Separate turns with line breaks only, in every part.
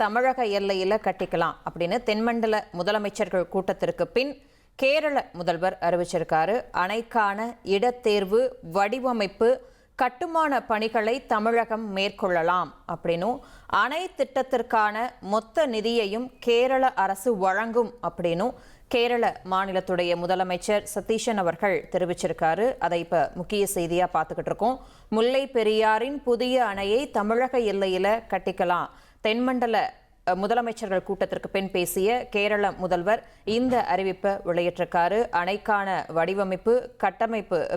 தமிழக எல்லையில கட்டிக்கலாம் அப்படின்னு தென்மண்டல முதலமைச்சர்கள் கூட்டத்திற்கு பின் கேரள முதல்வர் அறிவிச்சிருக்காரு. அணைக்கான இடத்தேர்வு, வடிவமைப்பு, கட்டுமான பணிகளை தமிழகம் மேற்கொள்ளலாம் அப்படின்னும், அணை திட்டத்திற்கான மொத்த நிதியையும் கேரள அரசு வழங்கும் அப்படின்னும் கேரள மாநிலத்துடைய முதலமைச்சர் சதீஷன் அவர்கள் தெரிவிச்சிருக்காரு. அதை இப்ப முக்கிய செய்தியா பார்த்துக்கிட்டு இருக்கோம். முல்லை பெரியாரின் புதிய அணையை தமிழக எல்லையில கட்டிக்கலாம். தென்மண்டல முதலமைச்சர்கள் கூட்டத்திற்கு பின் பேசிய கேரள முதல்வர் இந்த அறிவிப்பை வெளியிட்டிருக்காரு. அணைக்கான வடிவமைப்பு,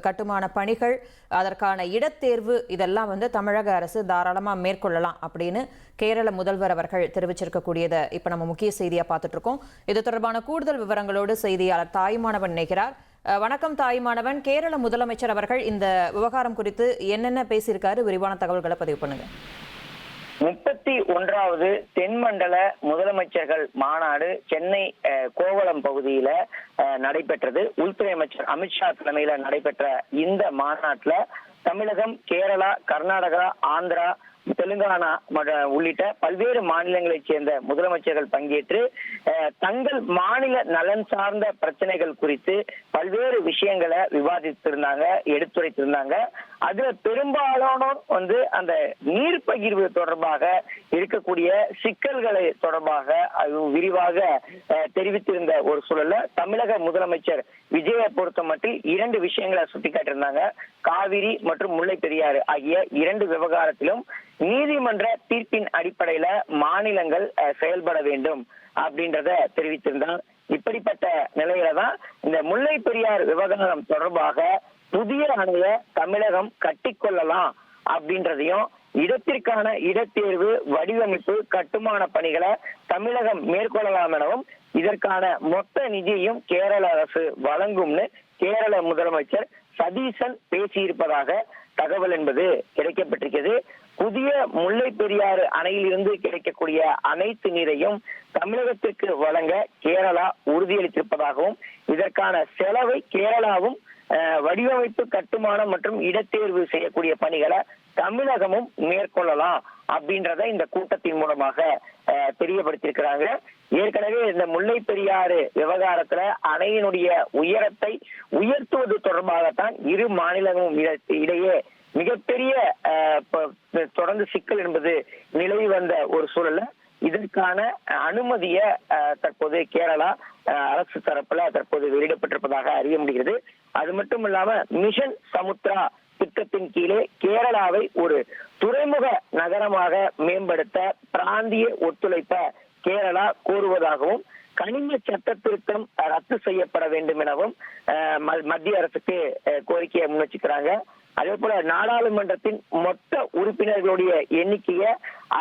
கட்டுமான பணிகள், அதற்கான இடத்தேர்வு இதெல்லாம் தமிழக அரசு தாராளமா மேற்கொள்ளலாம் அப்படின்னு கேரள முதல்வர் அவர்கள் தெரிவிச்சிருக்கக்கூடியதை இப்ப நம்ம முக்கிய செய்தியா பார்த்துட்டு இருக்கோம். இது தொடர்பான கூடுதல் விவரங்களோடு செய்தியாளர் தாய்மானவன் இணைகிறார். வணக்கம் தாய்மானவன். கேரள முதலமைச்சர் அவர்கள் இந்த விவகாரம் குறித்து என்னென்ன பேசியிருக்காரு, விரிவான தகவல்களை பதிவு பண்ணுங்க.
31வது தென்மண்டல முதலமைச்சர்கள் மாநாடு சென்னை கோவளம் பகுதியில நடைபெற்றது. உள்துறை அமைச்சர் அமித்ஷா தலைமையில நடைபெற்ற இந்த மாநாட்டுல தமிழகம், கேரளா, கர்நாடகா, ஆந்திரா, தெலுங்கானா உள்ளிட்ட பல்வேறு மாநிலங்களைச் சேர்ந்த முதலமைச்சர்கள் பங்கேற்று தங்கள் மாநில நலன் சார்ந்த பிரச்சனைகள் குறித்து பல்வேறு விஷயங்களை விவாதித்திருந்தாங்க, எடுத்துரைத்திருந்தாங்க. அதுல பெரும்பாலானோர் அந்த நீர் பகிர்வு தொடர்பாக இருக்கக்கூடிய சிக்கல்களை தொடர்பாக விரிவாக தெரிவித்திருந்த ஒரு சூழல்ல தமிழக முதலமைச்சர் விஜயை பொறுத்த மட்டும் 2 விஷயங்களை சுட்டிக்காட்டியிருந்தாங்க. காவிரி மற்றும் முல்லை பெரியாறு ஆகிய 2 விவகாரத்திலும் நீதிமன்ற தீர்ப்பின் அடிப்படையில மாநிலங்கள் செயல்பட வேண்டும் அப்படின்றத தெரிவித்திருந்தார். இப்படிப்பட்ட நிலையில தான் இந்த முல்லை பெரியாறு விவகாரம் தொடர்பாக புதிய அணைய தமிழகம் கட்டிக்கொள்ளலாம் அப்படின்றதையும், இடத்திற்கான இடத்தேர்வு, வடிவமைப்பு, கட்டுமான பணிகளை தமிழகம் மேற்கொள்ளலாம் எனவும், இதற்கான மொத்த நிதியையும் கேரள அரசு வழங்கும்னு கேரள முதலமைச்சர் சதீஷன் பேசியிருப்பதாக தகவல் என்பது கிடைக்கப்பட்டிருக்கிறது. புதிய முல்லை பெரியாறு அணையிலிருந்து கிடைக்கக்கூடிய அனைத்து நீரையும் தமிழகத்திற்கு வழங்க கேரளா உறுதியளித்திருப்பதாகவும், இதற்கான செலவை கேரளாவும், வடிவமைப்பு, கட்டுமானம் மற்றும் இடத்தேர்வு செய்யக்கூடிய பணிகளை தமிழகமும் மேற்கொள்ளலாம் அப்படின்றத இந்த கூட்டத்தின் மூலமாக தெரியப்படுத்தியிருக்கிறாங்க. ஏற்கனவே இந்த முல்லை பெரியாறு விவகாரத்துல அணையினுடைய உயரத்தை உயர்த்துவது தொடர்பாகத்தான் இரு மாநிலங்களும் இடையே மிகப்பெரிய தொடர்ந்து சிக்கல் என்பது நிலவி வந்த ஒரு சூழல்ல இதற்கான அனுமதிய தற்போது கேரளா அரசு தரப்புல தற்போது வெளியிடப்பட்டிருப்பதாக அறிய முடிகிறது. அது மட்டும் இல்லாம மிஷன் சமுத்ரா திட்டத்தின் கீழே கேரளாவை ஒரு துறைமுக நகரமாக மேம்படுத்த பிராந்திய ஒத்துழைப்பை கேரளா கோருவதாகவும், கனிம சட்ட திருத்தம் ரத்து செய்யப்பட வேண்டும் எனவும் மத்திய அரசுக்கு கோரிக்கையை முன்வச்சுக்கிறாங்க. அதே போல நாடாளுமன்றத்தின் மொத்த உறுப்பினர்களுடைய எண்ணிக்கையை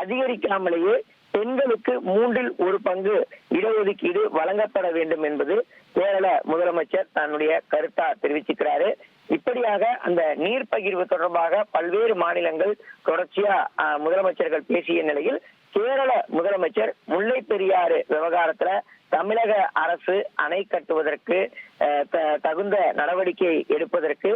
அதிகரிக்காமலேயே பெண்களுக்கு 1/3 பங்கு இடஒதுக்கீடு வழங்கப்பட வேண்டும் என்பது கேரள முதலமைச்சர் தன்னுடைய கருத்தா தெரிவிச்சிருக்கிறாரு. இப்படியாக அந்த நீர் பகிர்வு தொடர்பாக பல்வேறு மாநிலங்கள் தொடர்ச்சியா முதலமைச்சர்கள் பேசிய நிலையில் கேரள முதலமைச்சர் முல்லை பெரியாறு விவகாரத்துல தமிழக அரசு அணை கட்டுவதற்கு தகுந்த நடவடிக்கை எடுப்பதற்கு